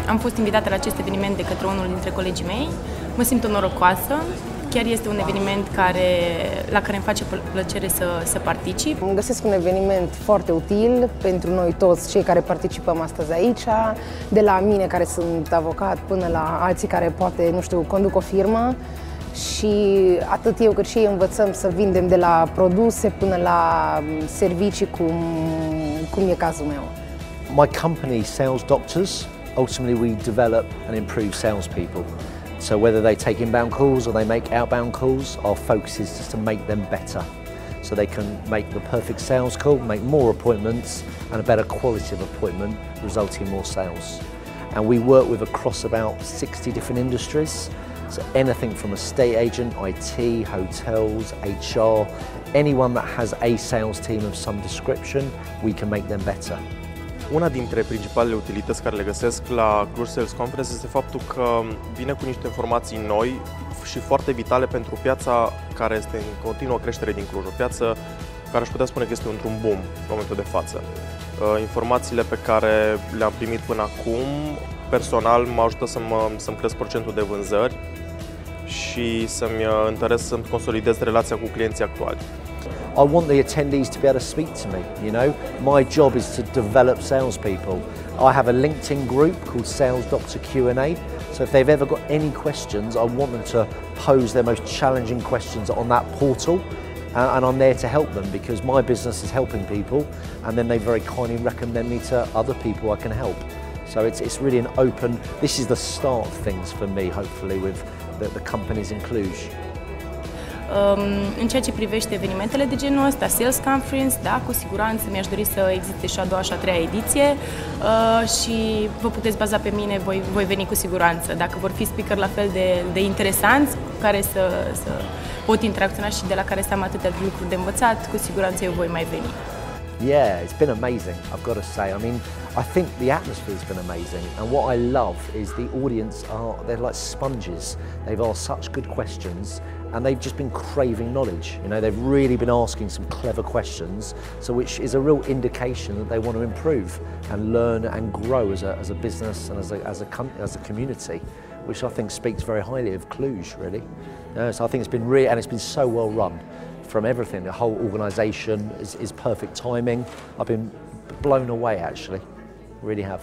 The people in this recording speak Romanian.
am fost invitată la acest eveniment de către unul dintre colegii mei. Mă simt norocoasă. Chiar este un eveniment la care îmi face plăcere să particip. Îmi găsesc un eveniment foarte util pentru noi toți cei care participăm astăzi aici, de la mine care sunt avocat până la alții care poate, nu știu, conduc o firmă. Și atât eu cât și ei învățăm să vindem de la produse până la servicii, cum e cazul meu. My company, Sales Doctors, ultimately we develop and improve salespeople. So whether they take inbound calls or they make outbound calls, our focus is just to make them better. So they can make the perfect sales call, make more appointments and a better quality of appointment, resulting in more sales. And we work with across about 60 different industries. So anything from estate agent, IT, hotels, HR, anyone that has a sales team of some description, we can make them better. Una dintre principalele utilități care le găsesc la Cluj Sales Conference este faptul că vine cu niște informații noi și foarte vitale pentru piața care este în continuă creștere din Cluj, o piață care aș putea spune că este într-un boom în momentul de față. Informațiile pe care le-am primit până acum, personal, mă ajută să-mi cresc procentul de vânzări și să-mi consolidez relația cu clienții actuali. I want the attendees to be able to speak to me, you know. My job is to develop salespeople. I have a LinkedIn group called Sales Doctor Q&A, so if they've ever got any questions, I want them to pose their most challenging questions on that portal, and I'm there to help them because my business is helping people, and then they very kindly recommend me to other people I can help. So it's really an open, this is the start of things for me, hopefully, with the companies in Cluj. În ceea ce privește evenimentele de genul ăsta, Sales Conference, da, cu siguranță mi-aș dori să existe și a doua și a treia ediție și vă puteți baza pe mine, voi veni cu siguranță. Dacă vor fi speaker la fel de interesanți, cu care să pot interacționa și de la care să am atâtea lucruri de învățat, cu siguranță eu voi mai veni. Yeah, it's been amazing, I've got to say. I mean, I think the atmosphere's been amazing, and what I love is the audience they're like sponges. They've asked such good questions, and they've just been craving knowledge. You know, they've really been asking some clever questions, so which is a real indication that they want to improve and learn and grow as a business and as a community, which I think speaks very highly of Cluj, really. So I think it's been and it's been so well run. From everything, the whole organisation is perfect timing. I've been blown away, actually, really have.